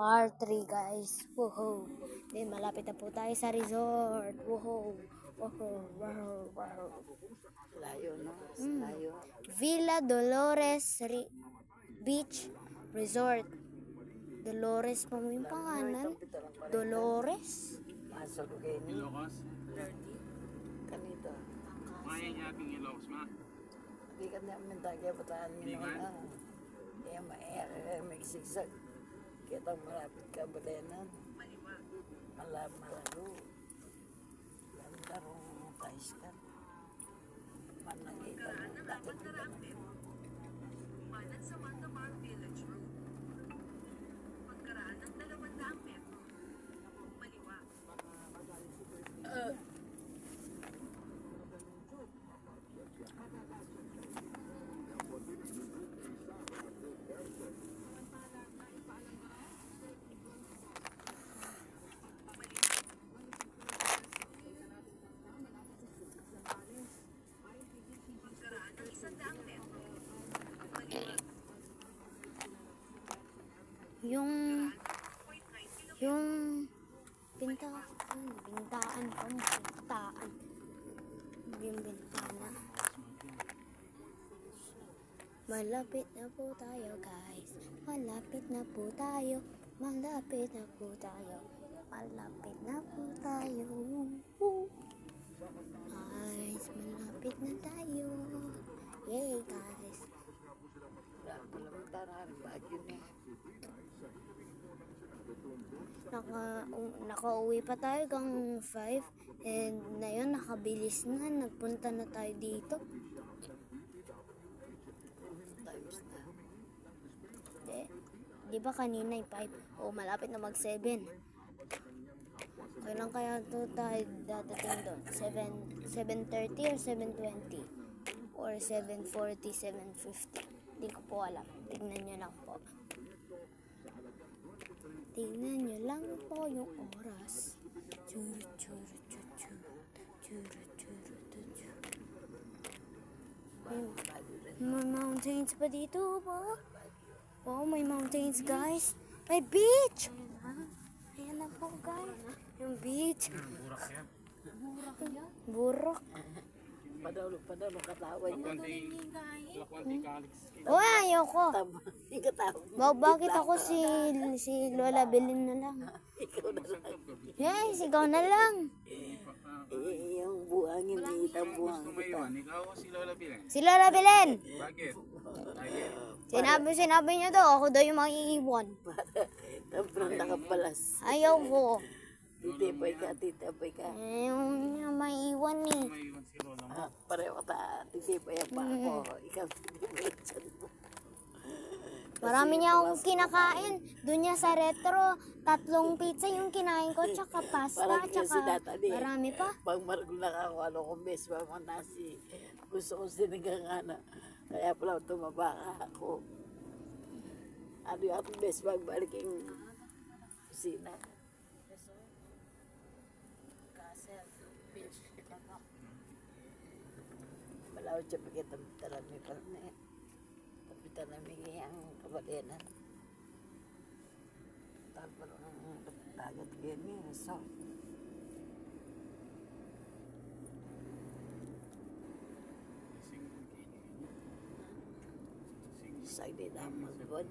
Part 3 guys. Woohoo. Then malapit na po tayo sa resort. Woohoo. Woohoo. Woohoo. Woohoo. Layo, no? Layo. Villa Dolores Beach Resort. Dolores pa mo yung pangalan. Dolores. Masok ko kayo ni. Ilocos? Kanito. Kaya niya ating Ilocos, ma? Hindi ka na mentagya bataan mo na. May sigsag. Kitang malapit ka balenan. Malaro. Landarong tais ka. Manangita mo. Takot ka na. Manan sa Mandamar Village Road. Pagkaraan ng 200 metro. Maliwa. Pagkaraan ng 100 metro. Maliwa. Yung bintaan pa mo. Bintaan. Yung bintana. Malapit na po tayo guys. Malapit na po tayo. Malapit na po tayo. Malapit na po tayo. Guys, malapit na tayo. Yay guys. Malamang bagyo na. Nakauwi pa tayo hanggang 5 and na yun nakabilis na, nagpunta na tayo dito. Times na. Di ba kanina yung 5 o malapit na mag 7. Kailan kaya to tayo dadating doon? 7:30 or 7:20 or 7:40, 7:50? Di ko po alam, tignan nyo lang po. Tingnan nyo lang po yung oras. Churu, churu, churu, churu. Churu, churu, churu. May mountains pa dito po. Oh, may mountains guys. May beach. Ayan na po guys. Yung beach. Burak yan. Burok. Padalo katawan niya. Lakwante Calix. Oh, ayoko. Tama. Hindi ka tawag. Bakit ako si Lola Belin na lang? Ikaw na lang. Hey, sigaw na lang. Yung buhangin, itang buhang Gusto mo iwan? Ikaw o si Lola Bilen? Si Lola Belin. Bakit? Sinabi niya daw, ako daw yung maiiwan. Tabrang nakapalas. Ayaw ko. Titipay ka. Ayaw niya maiiwan eh. May iwan si Lola mo. Pareho ka titipay pa ako. Ikaw titipay dyan mo. Marami niya akong kinakain. Doon niya sa retro, 3 pizza yung kinain ko, tsaka pasta, Parang yung tsaka sinatali. marami pa. Pag maragulak ako, ano kong best mga nasi. Gusto ko sinigang kaya pala tumaba ako. Ano yung ating best magbalik yung kusina. Malawad siya pagkitamitala may parang kapitan namin ang kabalenan. Tapos ang dagat ganyan. So, excited ang magod.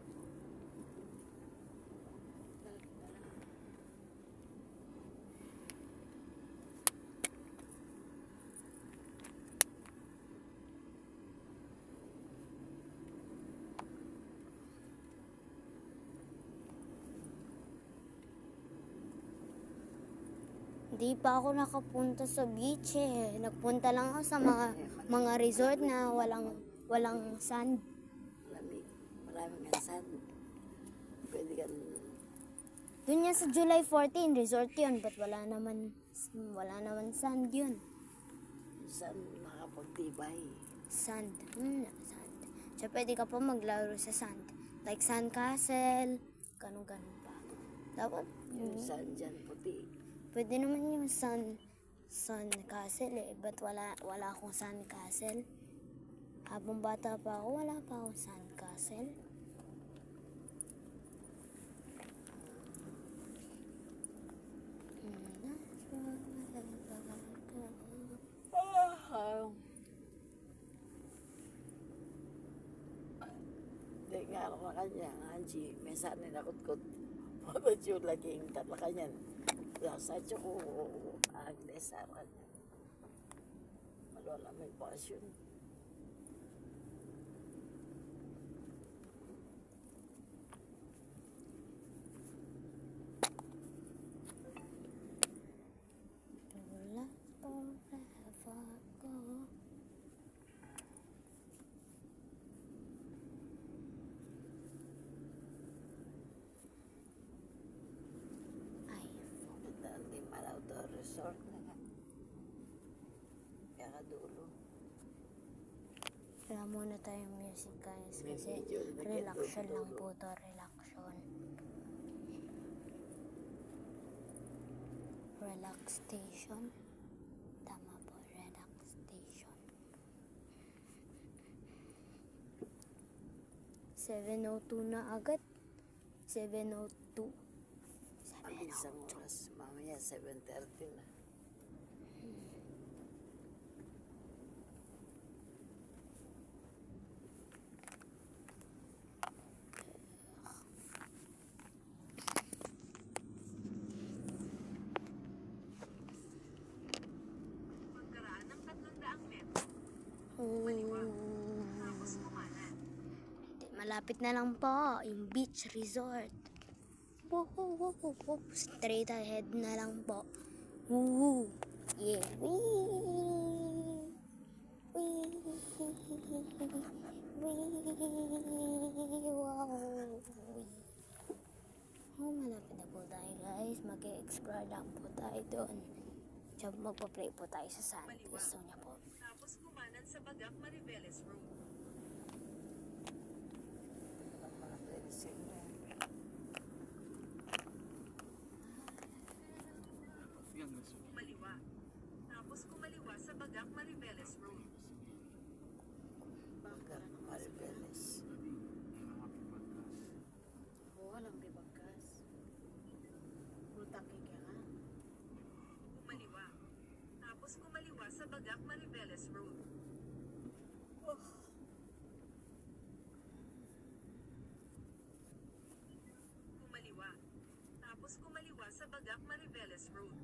Di pa ako nakapunta sa beach eh. Nagpunta lang ako sa mga resort na walang sand. Maraming ansan. Pwede ka Doon yan sa July 14, resort yun. But wala naman sand yun. saan makapagtibay. Sand. Sand. So, pwede ka pa maglaro sa sand. Like sand castle. Ganun pa. Dapat, Yung saan dyan puti. pwede naman yung sand castle eh. But wala akong sand castle. Habang bata pa ako, wala pa akong sand castle. Para na kanya, Angie, may sanin akot-kot. Pagod yung laging tatla kanyan. Sa ko, Agnes, sa kanya. Malwala may passion. Wala forever ko. Ay, Hindi malaw to resort na nga. Kaya kadulo. wala muna tayong music guys May kasi video na relaxation lang nagdudulo. po to, relaxation. Relax station. Tama po, relax station. 7:02 na agad. 7:02. Ang isang oras, mamaya 7:30 na. Pagkaraan ng 300 metro, Oh. tapos kumanan. Malapit na lang po yung beach resort. Woo. Straight ahead na lang po. Woo. Yeah. Wee. Wee. Wee. Wow. Oh, malapit na po tayo guys. Mag-explore lang po tayo doon. Tsaka magpa-play po tayo sa sand. Gusto niya po. Tapos kumanan sa Bagak Mariveles Road. Ang mga pwede sila. Yan, gusto. Kumaliwa. Tapos kumaliwa sa Bagak Mariveles Road. Bakit na Maribeles? Oo, alam di bagkas. Putaki ka nga. Kumaliwa. Tapos kumaliwa sa Bagak Mariveles Road. Kumaliwa. Tapos kumaliwa sa Bagak Mariveles Road.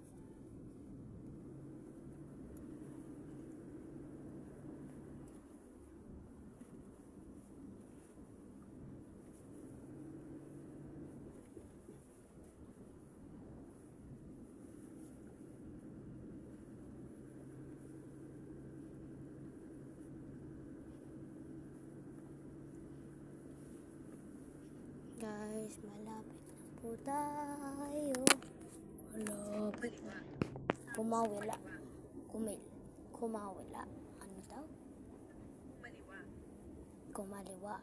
Guys, malapit na po tayo. Malapit na. Kumawila. Kumawila. Ano daw? Kumaliwa. Kumaliwa.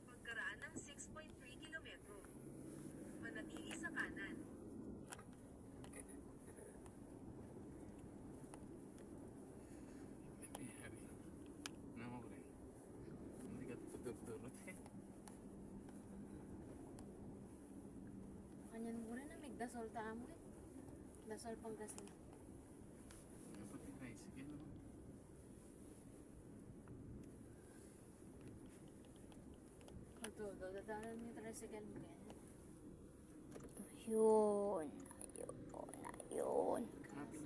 Pagkaraan ng 6.3 kilometro. Manatili sa kanan. Hindi ka tutulot eh. Kanyan mo rin na may dasol ta mo eh. Dasol pang kasi. Dapat yung tricycle. Ito, dadalan mo yung tricycle mo kaya. Ayun. Ayun. Kapin.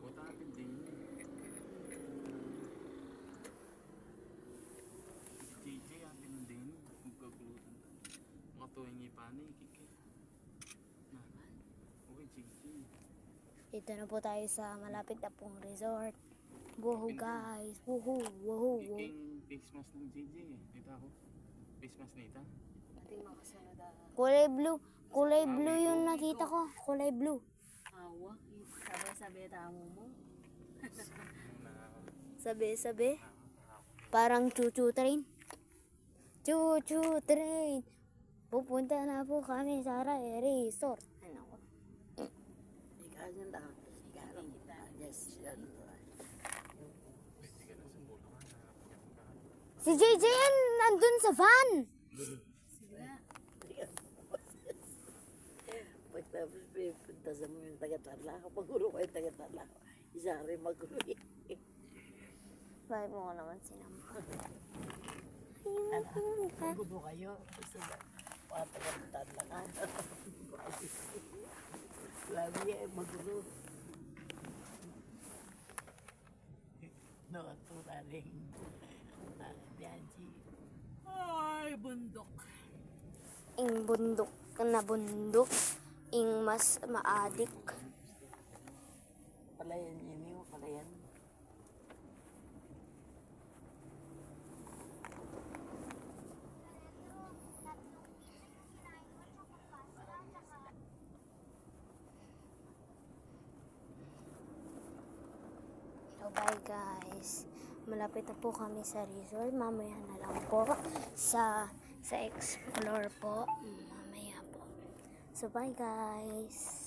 Buta kapin din. JJ kapin din. Magkagulutan. Makatuwing ipanay. Kikik. Na. Okay, JJ. Dito na po tayo sa malapit na pong resort. Woohoo guys. Woohoo. Kiking face mask ng JJ eh. Nita ako. Face mask nita. Ating makasunod Kulay blue. Kulay blue yung nakita ko. Kulay blue. awa. Sabi-sabi tamo mo. Sabi. Parang chuchu train. Chuchu train. Pupunta na po kami sa resort. Ano ko? Ikaw yun daw. Ikaw yun. Yes, yan. Si JJ yan nandun sa van. Pagtapos punta sa mga taga-Tarlac, pag-uro ko yung taga-Tarlac, isa rin mag-uwi. Bakit mo ko naman sinampa? Magulo kayo. Gusto na. Patagantan lang ka. Lagi magulo. No, turaling. Diyanji. Ay, bundok. Ing bundok na bundok. Ing mas maadik. Palayan yun yung palayan. So, bye guys. Malapit na po kami sa resort. Mamaya na lang po. Sa explore po. Mamaya po. So, bye guys.